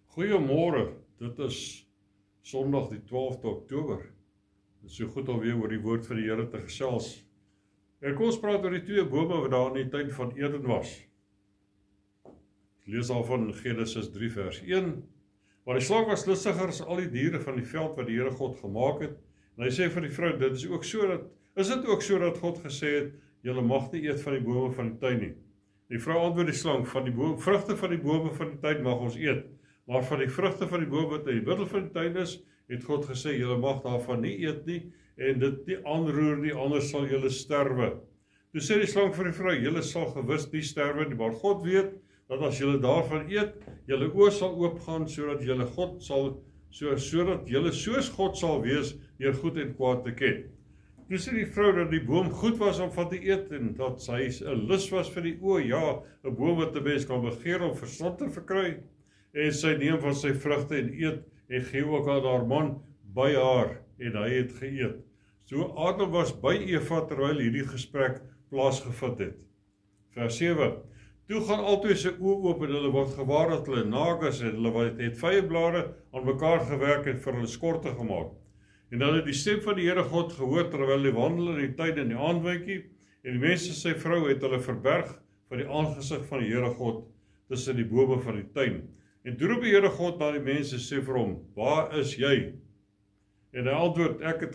Goeiemôre, dit is Sondag die 12de Oktober. Dit is so goed alweer oor die woord van die Here te gesels. En kom ons praat oor die twee bome wat daar in die tuin van Eden was. Ek lees al van Genesis 3 vers 1. Maar die slang was lustiger as al die diere van die veld wat die Here God gemaak het. En hy sê vir die vrou, is dit ook so dat God gesê het, julle mag nie eet van die bome van die tuin nie. Die vrou antwoord die slang, van die vrugte van die bome van die tuin mag ons eet. Maar van die vrugte van die boom wat in die middel van die tuin is, het God gesê, julle mag daarvan nie eet nie, en dit nie aanroer nie, anders sal julle sterwe. Toe sê die slang vir die vrou, julle sal gewis nie sterwe nie, maar God weet, dat as julle daarvan eet, julle oë sal oopgaan, sodat julle soos God sal wees, deur goed en kwaad te ken. Toe sê die vrou dat die boom goed was om van te eet, en dat sy 'n lus was vir die oë, ja, 'n boom wat 'n mens kan begeer om verstand te verkry, en sy neem van sy vrugte en eet, en gee ook aan haar man by haar, en hy het geëet. So Adam was by Eva terwyl hierdie gesprek plaasgevind het. Vers 7. Toe gaan albei sy oë oop en hulle word gewaar dat hulle naak is, en hulle het vyeblare aan mekaar gewerk en vir hulle skorte gemaak. En hulle het die stem van die Here God gehoor terwyl hulle wandel in die tuin in die aandwyntjie, en die mens en sy vrou het hulle verberg van die aangesig van die Here God tussen die bome van die tuin. En toe roep die Here God na die mens en sê vir hom, waar is jy? En hy antwoord, ek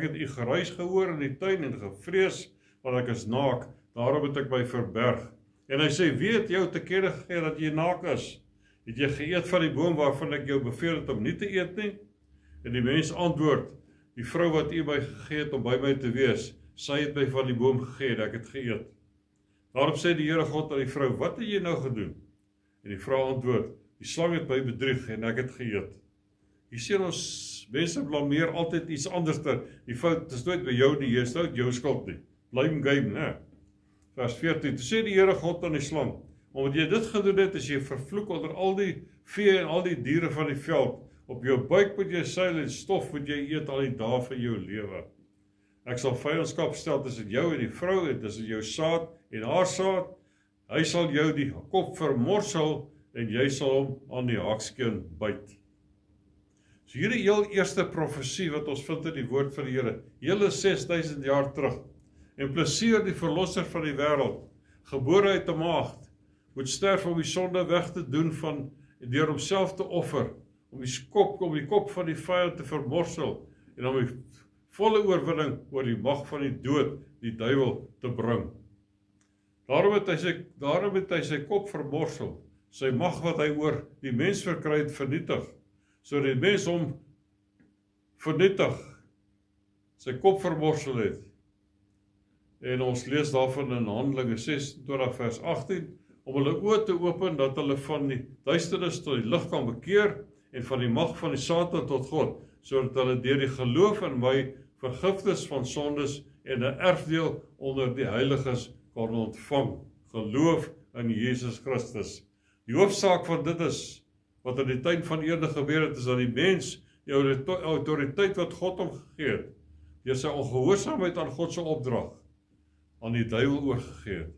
het u geruis gehoor in die tuin en gevrees, want ek is naak, daarom het ek my verberg. En hy sê, wie het jou te kenne gegee dat jy naak is? Het jy geëet van die boom waarvan ek jou beveel het om nie te eet nie? En die mens antwoord, die vrou wat u my gegee het om by my te wees, sy het my van die boom gegee en ek het geëet. Daarom sê die Here God aan die vrou, wat het jy nou gedoen? En die vrou antwoord, die slang het my bedrieg en ek het geëet. Hier sien ons, mense blameer altyd iets anders ter. Die fout is nooit by jou nie, jy is nooit jou skuld nie. Blame game, né? Vers 14, toe sê die Here God aan die slang, omdat jy dit gedoen het, is jy vervloek onder al die vee en al die diere van die veld. Op jou buik moet jy seil en stof moet jy eet al die dae van jou lewe. Ek sal vyandskap stel tussen jou en die vrou en tussen jou saad en haar saad. Hy sal jou die kop vermorsel en jy sal hom aan die hakskeen byt. So hierdie heel eerste profesie wat ons vind in die woord van die Here, hele 6000 jaar terug. En plesier die verlosser van die wêreld, gebore uit 'n maagd, moet sterf om die sonde weg te doen deur homself te offer, om die kop van die vyand te vermorsel en om die volle oorwinning oor die mag van die dood, die duiwel, te bring. Daarom het hy sy kop vermorsel, sy mag wat hy oor die mens verkry het vernietig, so die mens hom vernietig, sy kop vermorsel het. En ons lees daarvan in Handelinge 26 vers 18, om hulle oë te open, dat hulle van die duisternis tot die lig kan bekeer, en van die mag van die Satan tot God, sodat hulle deur die geloof in my vergifnis van sondes en 'n erfdeel onder die heiliges kan ontvang. Geloof in Jesus Christus. Die hoofsaak van dit is, wat in die tuin van Eden gebeur het, is dat die mens die autoriteit wat God hom gegee het, deur sy ongehoorsaamheid aan God se opdrag, aan die duiwel oorgegee het.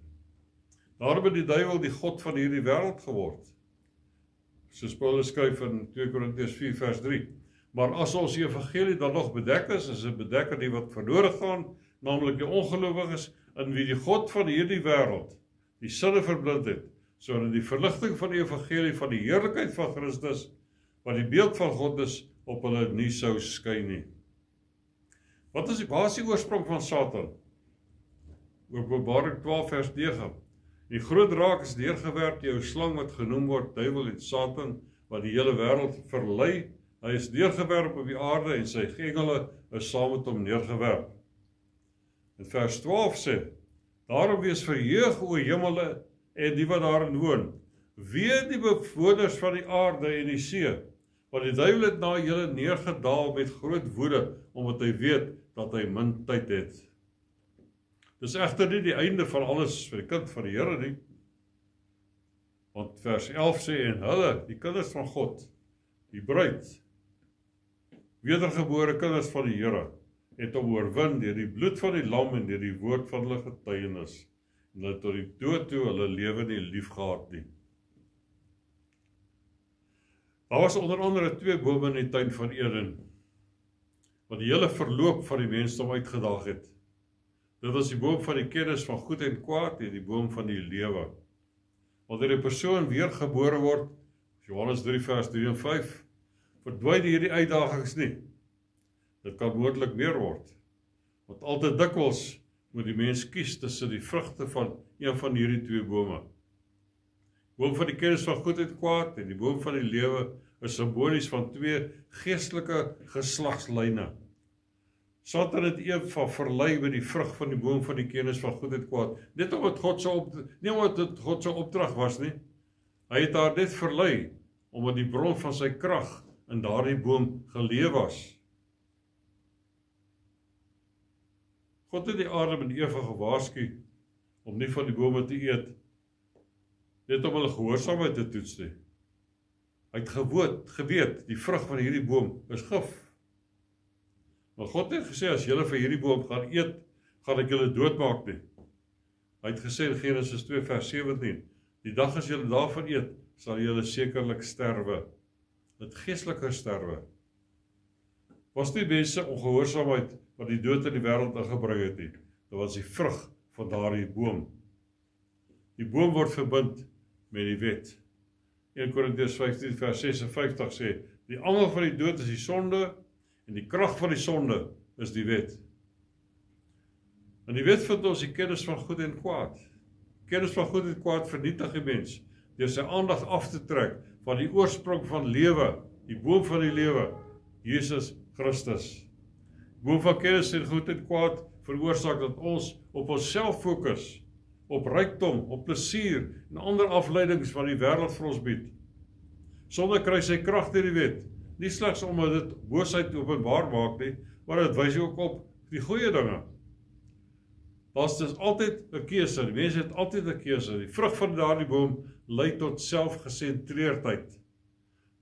Daarom het die duiwel die god van hierdie wêreld geword. Soos Paulus skryf in 2 Korintiërs 4 vers 3. Maar as ons evangelie dan nog bedek is dit bedek die wat verlore gaan, naamlik die ongelowiges, in wie die god van hierdie wêreld die sinne verblind het, sodat die verligting van die evangelie van die heerlikheid van Christus, wat die beeld van God is, op hulle nie sou skyn nie. Waar is die oorsprong van Satan? Openbaring 12 vers 9. Die groot draak is neergewerp, die ou slang wat genoem word, duiwel en Satan, wat die hele wêreld verlei. Hy is neergewerp op die aarde en sy engele is saam met hom neergewerp. In vers 12 sê, daarom wees verheug, o hemele en die wat daarin woon. Wee die bewoners van die aarde en die see, want die duiwel het na julle neergedaal met groot woede, omdat hy weet dat hy min tyd het. Dis egter nie die einde van alles vir die kind van die Here nie. Want vers 11 sê, en hulle, die kinders van God, die bruid, wedergebore kinders van die Here, het hom oorwin deur die bloed van die lam en deur die woord van hulle getuienis, en hulle tot die dood toe hulle lewe nie lief gehad nie. Daar was onder andere 2 bome in die tuin van Eden, wat die hele verloop van die mensdom uitgedaag het. Dit was die boom van die kennis van goed en kwaad en die boom van die lewe. Wanneer 'n persoon weergebore word, Johannes 3 vers 3 en 5, verdwyn hierdie uitdagings nie. Dit kan moontlik meer word, want altyd dikwels moet die mens kies tussen die vrugte van een van hierdie 2 bome. Boom van die kennis van goed en kwaad en die boom van die lewe is simbolies van 2 geestelike geslagslyne. Satan het Eva verlei met die vrug van die boom van die kennis van goed en kwaad, net omdat dit God se opdrag was nie. Hy het haar net verlei, omdat die bron van sy krag in daardie boom geleë was. God het die Adam en Eva gewaarsku om nie van die bome te eet, net om hulle gehoorsaamheid te toets nie. Hy het geweet, die vrug van hierdie boom is gif. Maar God het gesê, as julle van hierdie boom gaan eet, gaan ek julle doodmaak nie. Hy het gesê in Genesis 2 vers 17, die dag as julle daarvan eet, sal julle sekerlik sterwe. Het geestelike sterwe. Was nie mense ongehoorsaamheid wat die dood in die wêreld ingebring het nie. Dit was die vrug van daardie boom. Die boom word verbind met die wet. 1 Korintiërs 15 vers 56 sê, die angel van die dood is die sonde, en die krag van die sonde is die wet. In die wet vind ons die kennis van goed en kwaad. Kennis van goed en kwaad vernietig die mens, deur sy aandag af te trek van die oorsprong van lewe, die boom van die lewe, Jesus Christus. Die boom van kennis en goed en kwaad veroorsaak dat ons op onsself fokus, op rykdom, op plesier en ander afleidings van die wêreld vir ons bied. Sonde kry sy krag deur die wet, nie slegs omdat dit boosheid openbaar maak nie, maar dit wys ook op die goeie dinge. Daar's dus altyd 'n keuse, die mense het altyd 'n keuse. Die vrug van daardie boom lei tot selfgesentreerdheid.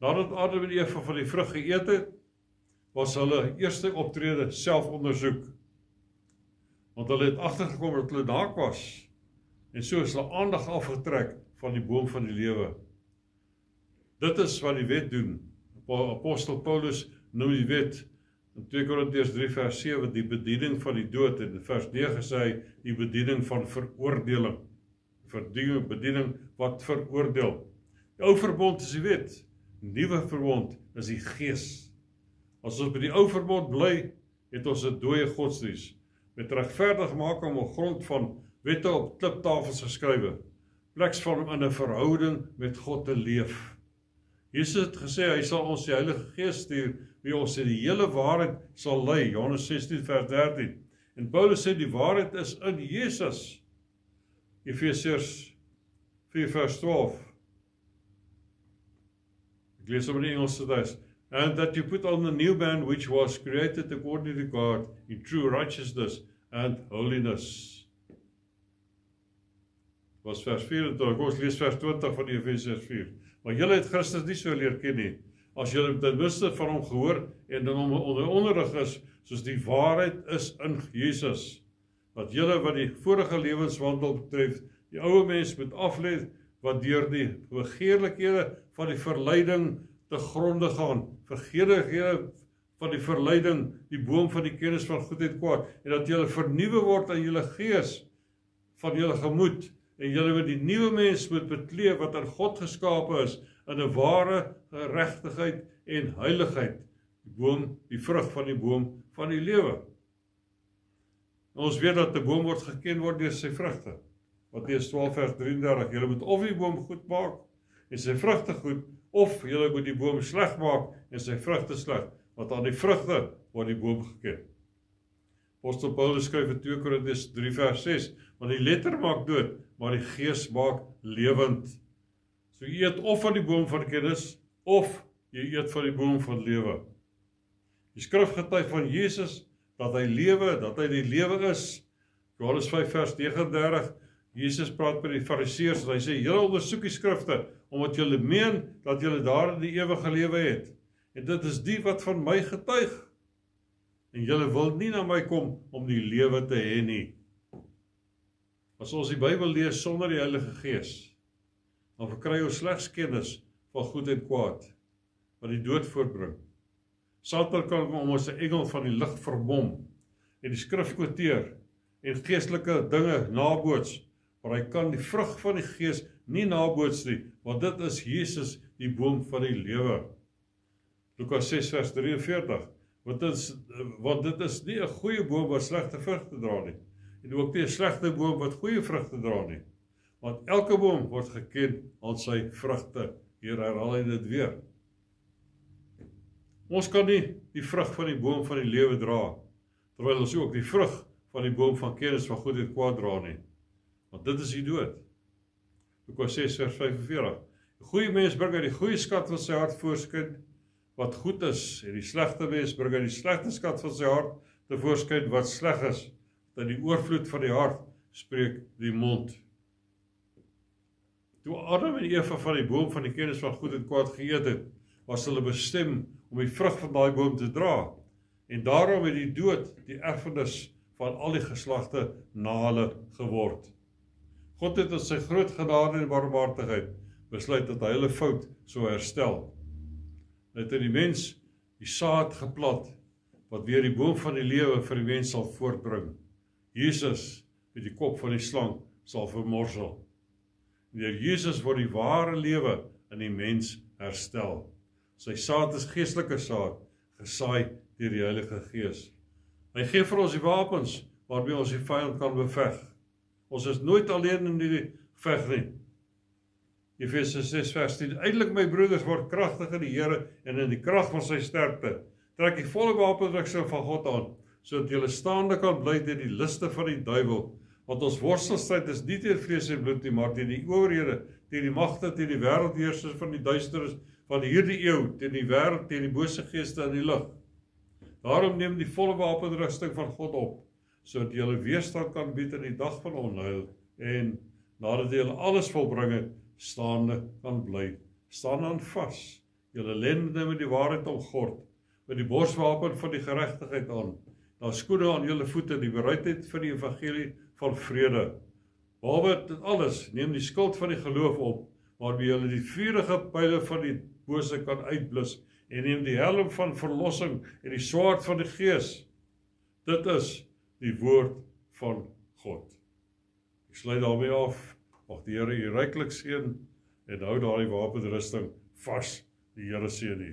Nadat Adam en Eva van die vrug geëet het, was hulle eerste optrede selfondersoek. Want hulle het agtergekom dat hulle naak was, en so is hulle aandag afgetrek van die boom van die lewe. Dit is wat die wet doen. Apostel Paulus noem die wet in 2 Korintiërs 3 vers 7 die bediening van die dood, en in vers 9 sê hy die bediening van veroordeling. Bediening wat veroordeel. Die ou verbond is die wet, die nuwe verbond is die gees. As ons by die ou verbond bly, het ons 'n dooie godsdienst, met regverdigmaking op grond van wette op kliptafels geskrywe, pleks van in 'n verhouding met God te leef. Jesus het gesê, hy sal ons die Heilige Gees stuur, wie ons in die hele waarheid sal lei, Johannes 16 vers 13. En Paulus sê, die waarheid is in Jesus. Efesiërs 4 vers 12. Ek lees op in die Engelse teks. And that you put on the new man which was created according to God in true righteousness and holiness. Was vers 24, ons lees vers 20 van die Efesiërs 4. Maar julle het Christus nie so leer ken nie. As julle ten minste van hom gehoor en dan hom onderrig is, soos die waarheid is in Jesus. Dat julle wat die vorige lewenswandel betref, die oude mens moet aflê wat deur die begeerlikhede van die verleiding te gronde gaan. Begeerlikhede van die verleiding, die boom van die kennis van goed en kwaad, en dat julle vernuwe word aan julle gees van julle gemoed, en julle met die nuwe mens moet bekleed wat aan God geskape is, in 'n ware geregtigheid en heiligheid. Die boom, die vrug van die boom van die lewe. Ons weet dat 'n boom word geken word deur sy vrugte. Matteus 12 vers 33, julle moet of die boom goed maak en sy vrugte goed, of julle moet die boom sleg maak en sy vrugte sleg, want aan die vrugte word die boom geken. Apostel Paulus skryf in 2 Korintiërs 3 vers 6, want die letter maak dood, maar die gees maak lewend. So jy eet of van die boom van kennis, of jy eet van die boom van lewe. Die skrif getuig van Jesus, dat hy lewe, dat hy die lewe is. Johannes 5 vers 39, Jesus praat met die fariseërs, en hy sê, julle ondersoek die skrifte, omdat julle meen, dat julle daarin die ewige lewe het. En dit is die wat van my getuig. En julle wil nie na my kom, om die lewe te hê nie. As ons die Bybel lees sonder die Heilige Gees, dan verkry ons slegs kennis van goed en kwaad. wat die dood voortbring. Satan kan om ons 'n engel van die lig verbom en die skrif quoteer en geestelike dinge naboots, maar hy kan die vrug van die gees nie naboots nie, want dit is Jesus, die boom van die lewe. Lukas 6 vers 43, want dit is nie 'n goeie boom wat slegte vrugte dra nie, en ook nie 'n slegte boom wat goeie vrugte dra nie, want elke boom word geken aan sy vrugte. Hier herhaal hy dit weer. Ons kan nie die vrug van die boom van die lewe dra, terwyl ons ook die vrug van die boom van kennis van goed en kwaad dra nie, want dit is die dood. Lukas 6 vers 45, die goeie mens bring uit die goeie skat van sy hart voorskyn wat goed is, en die slegte mens bring uit die slegte skat van sy hart tevoorskyn wat sleg is, dat die oorvloed van die hart spreek die mond. Toe Adam en Eva van die boom van die kennis van goed en kwaad geëet het, was hulle bestem om die vrug van daai boom te dra, en daarom het die dood die erfenis van al die geslagte na hulle geword. God het in sy groot genade en barmhartigheid besluit dat hy hulle fout sou herstel. Hy het in die mens die saad geplant, wat weer die boom van die lewe vir die mens sal voortbring. Jesus, met die kop van die slang, sal vermorsel. Deur Jesus word die ware lewe in die mens herstel. Sy saad is geestelike saad, gesaai deur die Heilige Gees. Hy gee vir ons die wapens, waarmee ons die vyand kan beveg. Ons is nooit alleen in die geveg nie. Efesië 6 vers 10, Uiteindelik my broeders, word kragtig in die Here en in die krag van sy sterkte. Trek die volle wapenrusting van God aan, sodat julle staande kan bly teen die liste van die duiwel. Want ons worstelstryd is nie teen vlees en bloed nie, maar teen die owerhede, teen die magte, teen die wêreldheersers van die duisternis van hierdie eeu, teen die wêreld, teen die bose geeste in die lig. Daarom neem die volle wapenrusting van God op, sodat julle weerstand kan bied in die dag van onheil, en nadat julle alles volbring het, staande kan bly. Staan dan vas, julle lende met die waarheid omgord, met die borswapen van die geregtigheid aan, dan skoene aan julle voete, die bereidheid vir die evangelie van vrede. Behalwe dit alles, neem die skild van die geloof op, waarmee julle die vuurige pyle van die bose kan uitblus, en neem die helm van verlossing en die swaard van die Gees. Dit is die woord van God. Ek sluit daarmee af. Mag die Here u ryklik seën en hou daardie wapenrusting vas. Die Here seën u.